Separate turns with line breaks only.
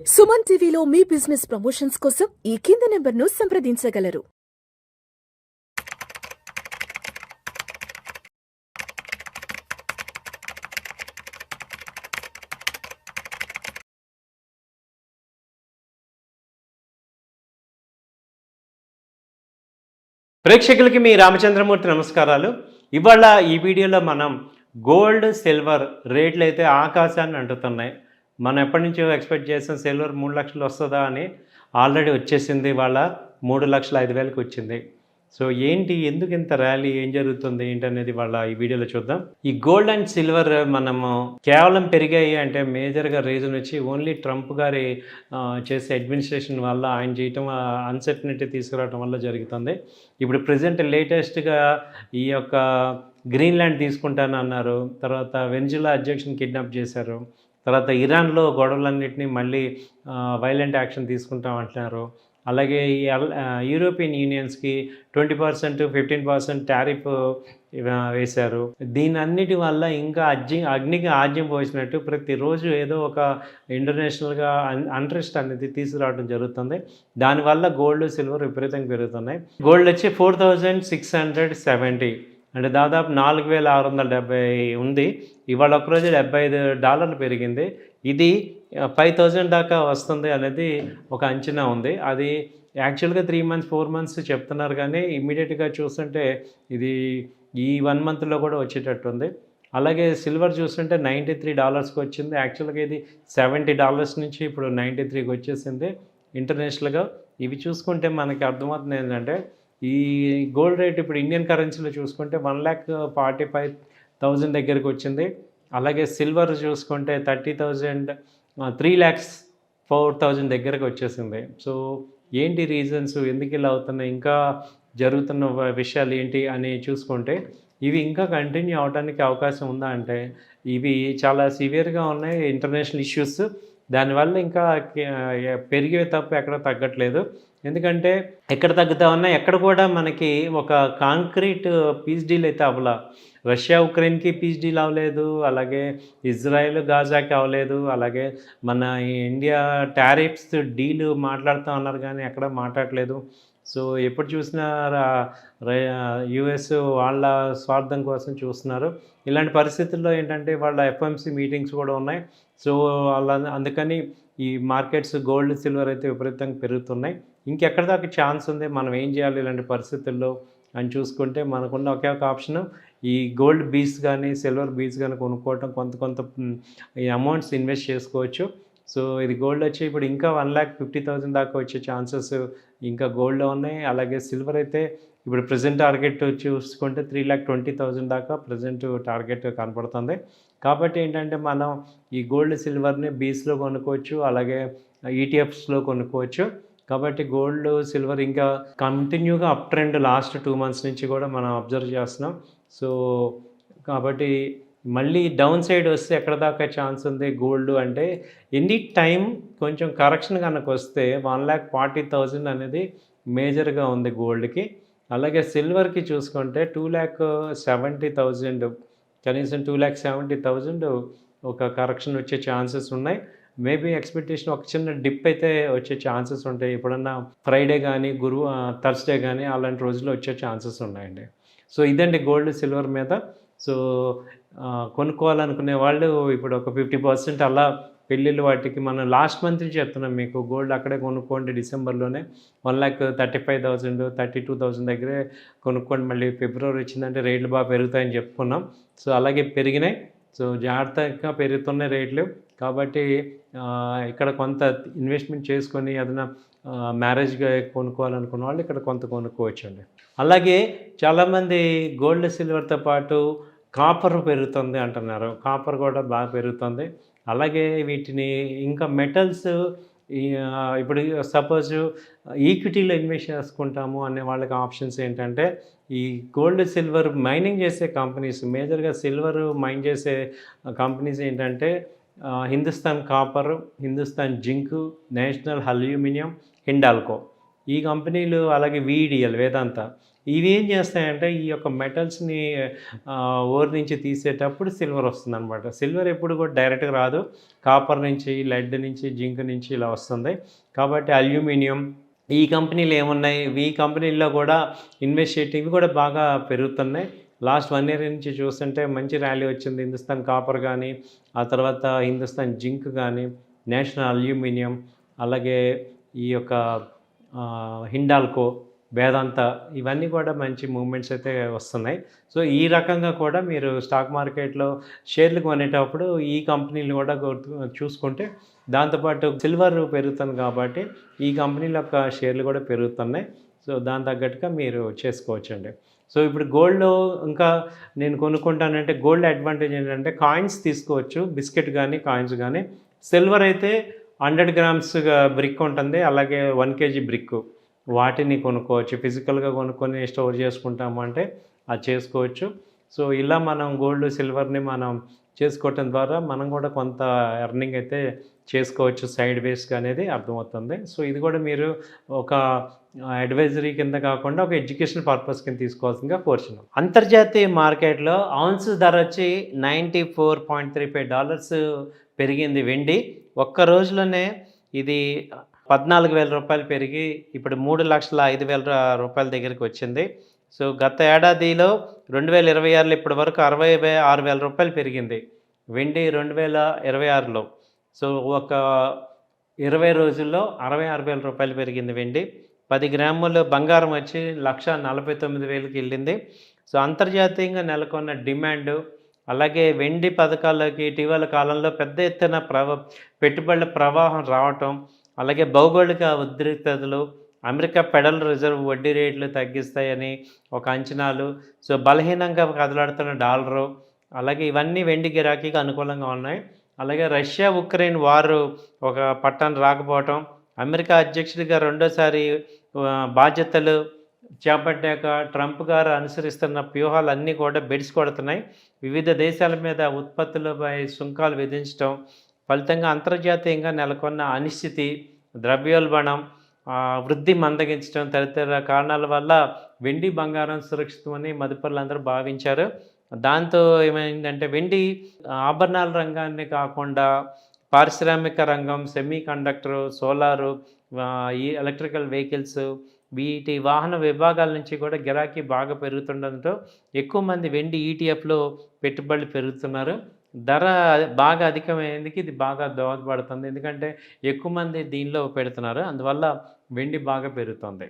సుమన్ టీవీలో మీ business promotions కోసం ఈ కింది నెంబర్ను సంప్రదించగలరు.
ప్రేక్షకులకి మీ రామచంద్రమూర్తి నమస్కారాలు. ఇవాళ ఈ వీడియోలో మనం గోల్డ్ సిల్వర్ రేట్లు అయితే ఆకాశాన్ని అంటుతున్నాయి. మనం ఎప్పటి నుంచో ఎక్స్పెక్ట్ చేసాం సిల్వర్ 3 లక్షలు వస్తుందా అని. ఆల్రెడీ వచ్చేసింది. ఇవాళ 3,05,000కి వచ్చింది. సో ఏంటి, ఎందుకు ఇంత ర్యాలీ, ఏం జరుగుతుంది ఏంటనేది వాళ్ళ ఈ వీడియోలో చూద్దాం. ఈ గోల్డ్ అండ్ సిల్వర్ మనము కేవలం పెరిగాయి అంటే మేజర్గా రీజన్ వచ్చి ఓన్లీ ట్రంప్ గారి చేసే అడ్మినిస్ట్రేషన్ వల్ల, ఆయన చేయటం అన్సర్టనిటీ తీసుకురావడం వల్ల జరుగుతుంది. ఇప్పుడు ప్రజెంట్ లేటెస్ట్గా ఈ యొక్క గ్రీన్లాండ్ తీసుకుంటానన్నారు. తర్వాత వెనిజులా అధ్యక్షుని కిడ్నాప్ చేశారు. తర్వాత ఇరాన్లో గొడవలన్నింటినీ మళ్ళీ వైలెంట్ యాక్షన్ తీసుకుంటామంటున్నారు. అలాగే ఈ యూరోపియన్ యూనియన్స్కి 20%, 15% టారిఫ్ వేశారు. దీని అన్నిటి వల్ల ఇంకా అగ్నికి ఆజ్యం పోసినట్టు ప్రతిరోజు ఏదో ఒక ఇంటర్నేషనల్గా అంట్రెస్ట్ అనేది తీసుకురావడం జరుగుతుంది. దానివల్ల గోల్డ్ సిల్వర్ విపరీతంగా పెరుగుతున్నాయి. గోల్డ్ వచ్చి 4,670 అంటే దాదాపు 4,670 ఉంది. ఇవాళ ఒకరోజు $75 పెరిగింది. ఇది 5,000 దాకా వస్తుంది అనేది ఒక అంచనా ఉంది. అది యాక్చువల్గా 3 months 4 months చెప్తున్నారు, కానీ ఇమ్మీడియట్గా చూస్తుంటే ఇది ఈ 1 monthలో కూడా వచ్చేటట్టు ఉంది. అలాగే సిల్వర్ చూస్తుంటే $93కి వచ్చింది. యాక్చువల్గా ఇది $70 నుంచి ఇప్పుడు 93కి వచ్చేసింది ఇంటర్నేషనల్గా. ఇవి చూసుకుంటే మనకి అర్థమవుతుంది ఏంటంటే, ఈ గోల్డ్ రేట్ ఇప్పుడు ఇండియన్ కరెన్సీలో చూసుకుంటే 1,45,000 దగ్గరికి వచ్చింది. అలాగే సిల్వర్ చూసుకుంటే 30,000, 3,04,000 దగ్గరకు వచ్చేసింది. సో ఏంటి రీజన్స్, ఎందుకు ఇలా అవుతున్నాయి, ఇంకా జరుగుతున్న విషయాలు ఏంటి అని చూసుకుంటే ఇవి ఇంకా కంటిన్యూ అవడానికి అవకాశం ఉందా అంటే, ఇవి చాలా సివియర్గా ఉన్నాయి ఇంటర్నేషనల్ ఇష్యూస్. దానివల్ల ఇంకా పెరిగే తప్ప ఎక్కడ తగ్గట్లేదు. ఎందుకంటే ఎక్కడ తగ్గుతా ఉన్నా ఎక్కడ కూడా మనకి ఒక కాంక్రీట్ పీస్ డీల్ అయితే అవ్వలా. రష్యా ఉక్రెయిన్కి పీస్ డీల్ అవ్వలేదు, అలాగే ఇజ్రాయెల్ గాజాకి అవ్వలేదు, అలాగే మన ఇండియా టారిఫ్స్ డీల్ మాట్లాడుతూ ఉన్నారు కానీ ఎక్కడ మాట్లాడలేదు. సో ఎప్పుడు చూసినా యుఎస్ వాళ్ళ స్వార్థం కోసం చూస్తున్నారు. ఇలాంటి పరిస్థితుల్లో ఏంటంటే వాళ్ళ ఎఫ్ఎంసీ మీటింగ్స్ కూడా ఉన్నాయి. సో అందుకని ఈ మార్కెట్స్ గోల్డ్ సిల్వర్ అయితే విపరీతంగా పెరుగుతున్నాయి. ఇంకెక్కడ దాకా ఛాన్స్ ఉంది, మనం ఏం చేయాలి ఇలాంటి పరిస్థితుల్లో అని చూసుకుంటే మనకున్న ఒకే ఒక ఆప్షను ఈ గోల్డ్ బీస్ కానీ సిల్వర్ బీస్ కానీ కొనుక్కోవటం, కొంత ఈ అమౌంట్స్ ఇన్వెస్ట్ చేసుకోవచ్చు. సో ఇది గోల్డ్ వచ్చి ఇప్పుడు ఇంకా 1,50,000 దాకా వచ్చే ఛాన్సెస్ ఇంకా గోల్డ్లో ఉన్నాయి. అలాగే సిల్వర్ అయితే ఇప్పుడు ప్రజెంట్ టార్గెట్ చూసుకుంటే 3,20,000 దాకా ప్రజెంట్ టార్గెట్ కనపడుతుంది. కాబట్టి ఏంటంటే మనం ఈ గోల్డ్ సిల్వర్ని బీస్లో కొనుక్కోవచ్చు, అలాగే ఈటీఎఫ్స్లో కొనుక్కోవచ్చు. కాబట్టి గోల్డ్ సిల్వర్ ఇంకా కంటిన్యూగా అప్ ట్రెండ్ లాస్ట్ 2 months నుంచి కూడా మనం అబ్జర్వ్ చేస్తున్నాం. సో కాబట్టి మళ్ళీ డౌన్ సైడ్ వస్తే ఎక్కడ దాకా ఛాన్స్ ఉంది గోల్డ్ అంటే, ఎనీ టైం కొంచెం కరెక్షన్ కనుక వస్తే 1,40,000 అనేది మేజర్గా ఉంది గోల్డ్కి. అలాగే సిల్వర్కి చూసుకుంటే 2,70,000, కనీసం 2,70,000 ఒక కరెక్షన్ వచ్చే ఛాన్సెస్ ఉన్నాయి. మేబీ ఎక్స్పెక్టేషన్ ఒక చిన్న డిప్ అయితే వచ్చే ఛాన్సెస్ ఉంటాయి. ఎప్పుడన్నా ఫ్రైడే కానీ థర్స్డే కానీ అలాంటి రోజుల్లో వచ్చే ఛాన్సెస్ ఉన్నాయండి. సో ఇదండి గోల్డ్ సిల్వర్ మీద. సో కొనుక్కోవాలనుకునే వాళ్ళు ఇప్పుడు ఒక 50% అలా పెళ్ళిళ్ళు వాటికి మనం లాస్ట్ మంత్ నుంచి చెప్తున్నాం మీకు, గోల్డ్ అక్కడే కొనుక్కోండి. డిసెంబర్లోనే 1,35,000, 32,000 దగ్గరే కొనుక్కోండి. మళ్ళీ ఫిబ్రవరి వచ్చిందంటే రేట్లు బాగా పెరుగుతాయని చెప్పుకున్నాం. సో అలాగే పెరిగినాయి. సో జాగ్రత్తగా పెరుగుతున్న రేట్లు. కాబట్టి ఇక్కడ కొంత ఇన్వెస్ట్మెంట్ చేసుకొని ఏదైనా మ్యారేజ్గా కొనుక్కోవాలనుకున్న వాళ్ళు ఇక్కడ కొంత కొనుక్కోవచ్చండి. అలాగే చాలామంది గోల్డ్ సిల్వర్తో పాటు కాపర్ పెరుగుతుంది అంటున్నారు. కాపర్ కూడా బాగా పెరుగుతుంది. అలాగే వీటిని ఇంకా మెటల్స్ ఇప్పుడు సపోజ్ ఈక్విటీలో ఇన్వెస్ట్ చేసుకుంటాము అనే వాళ్ళకి ఆప్షన్స్ ఏంటంటే, ఈ గోల్డ్ సిల్వర్ మైనింగ్ చేసే కంపెనీస్, మేజర్గా సిల్వర్ మైన్ చేసే కంపెనీస్ ఏంటంటే Hindustan copper, Hindustan zinc, national aluminium, Hindalco ఈ కంపెనీలు, అలాగే వీడిఎల్ వేదాంత ఇవి ఏం చేస్తాయంటే ఈ యొక్క మెటల్స్ని ఓర్ నుంచి తీసేటప్పుడు సిల్వర్ వస్తుందన్నమాట. సిల్వర్ ఎప్పుడు కూడా డైరెక్ట్గా రాదు, కాపర్ నుంచి, లెడ్ నుంచి, జింక్ నుంచి ఇలా వస్తుంది. కాబట్టి అల్యూమినియం ఈ కంపెనీలు ఏమున్నాయి, ఈ కంపెనీల్లో కూడా ఇన్వెస్ట్ చేయటం ఇవి కూడా బాగా పెరుగుతున్నాయి. లాస్ట్ 1 ఇయర్ నుంచి చూస్తుంటే మంచి ర్యాలీ వచ్చింది. హిందుస్థాన్ కాపర్ కానీ, ఆ తర్వాత హిందుస్థాన్ జింక్ కానీ, నేషనల్ అల్యూమినియం, అలాగే ఈ యొక్క హిండాల్కో, వేదాంత ఇవన్నీ కూడా మంచి మూవ్మెంట్స్ అయితే వస్తున్నాయి. సో ఈ రకంగా కూడా మీరు స్టాక్ మార్కెట్లో షేర్లు కొనేటప్పుడు ఈ కంపెనీలు కూడా చూసుకుంటే, దాంతోపాటు సిల్వర్ పెరుగుతుంది కాబట్టి ఈ కంపెనీల యొక్క షేర్లు కూడా పెరుగుతున్నాయి. సో దాని తగ్గట్టుగా మీరు చేసుకోవచ్చండి. సో ఇప్పుడు గోల్డ్లో ఇంకా నేను కొనుక్కుంటానంటే గోల్డ్ అడ్వాంటేజ్ ఏంటంటే కాయిన్స్ తీసుకోవచ్చు, బిస్కెట్ కానీ కాయిన్స్ కానీ. సిల్వర్ అయితే 100 గ్రామ్స్ బ్రిక్ ఉంటుంది, అలాగే 1 కేజీ బ్రిక్, వాటిని కొనుక్కోవచ్చు. ఫిజికల్గా కొనుక్కొని స్టోర్ చేసుకుంటాము అంటే అది చేసుకోవచ్చు. సో ఇలా మనం గోల్డ్ సిల్వర్ని మనం చేసుకోవటం ద్వారా మనం కూడా కొంత ఎర్నింగ్ అయితే చేసుకోవచ్చు సైడ్ వేస్గా అనేది అర్థమవుతుంది. సో ఇది కూడా మీరు ఒక అడ్వైజరీ కింద కాకుండా ఒక ఎడ్యుకేషన్ పర్పస్ కింద తీసుకోవాల్సిందిగా కోరుచున్నాం. అంతర్జాతీయ మార్కెట్లో ఔన్స్ ధర వచ్చి $94.35 పెరిగింది వెండి. ఒక్క రోజులోనే ఇది 14,000 రూపాయలు పెరిగి ఇప్పుడు 3,05,000 దగ్గరికి వచ్చింది. సో గత ఏడాదిలో 2026లో ఇప్పటి వరకు 66,000 రూపాయలు పెరిగింది వెండి 2026లో. సో ఒక 20 రోజుల్లో 66,000 రూపాయలు పెరిగింది వెండి. 10 గ్రాముల బంగారం వచ్చి 1,49,000కి వెళ్ళింది. సో అంతర్జాతీయంగా నెలకొన్న డిమాండ్, అలాగే వెండి పథకాల్లోకి ఇటీవల కాలంలో పెద్ద ఎత్తున పెట్టుబడుల ప్రవాహం రావటం, అలాగే భౌగోళిక ఉద్రిక్తతలు, అమెరికా ఫెడరల్ రిజర్వ్ వడ్డీ రేట్లు తగ్గిస్తాయని ఒక అంచనాలు, సో బలహీనంగా కదలాడుతున్న డాలరు, అలాగే ఇవన్నీ వెండి గిరాకీకి అనుకూలంగా ఉన్నాయి. అలాగే రష్యా ఉక్రెయిన్ వారు ఒక పట్టాన్ని రాకపోవటం, అమెరికా అధ్యక్షుడిగా రెండోసారి బాధ్యతలు చేపట్టాక ట్రంప్ గారు అనుసరిస్తున్న వ్యూహాలన్నీ కూడా బెడిసి కొడుతున్నాయి. వివిధ దేశాల మీద ఉత్పత్తులపై సుంకాలు విధించడం ఫలితంగా అంతర్జాతీయంగా నెలకొన్న అనిశ్చితి, ద్రవ్యోల్బణం, వృద్ధి మందగించడం తదితర కారణాల వల్ల వెండి బంగారం సురక్షితమని మదుపరులందరూ భావించారు. దాంతో ఏమైందంటే వెండి ఆభరణాల రంగాన్ని కాకుండా పారిశ్రామిక రంగం, సెమీ కండక్టరు, సోలారు, ఈ ఎలక్ట్రికల్ వెహికల్స్, వీటి వాహన విభాగాల నుంచి కూడా గిరాకీ బాగా పెరుగుతుండడంతో ఎక్కువ మంది వెండి ఈటీఎఫ్లో పెట్టుబడులు పెరుగుతున్నారు. ధర బాగా అధికమైనందుకు ఇది బాగా దోహదపడుతుంది, ఎందుకంటే ఎక్కువ మంది దీనిలో పెడుతున్నారు, అందువల్ల వెండి బాగా పెరుగుతుంది.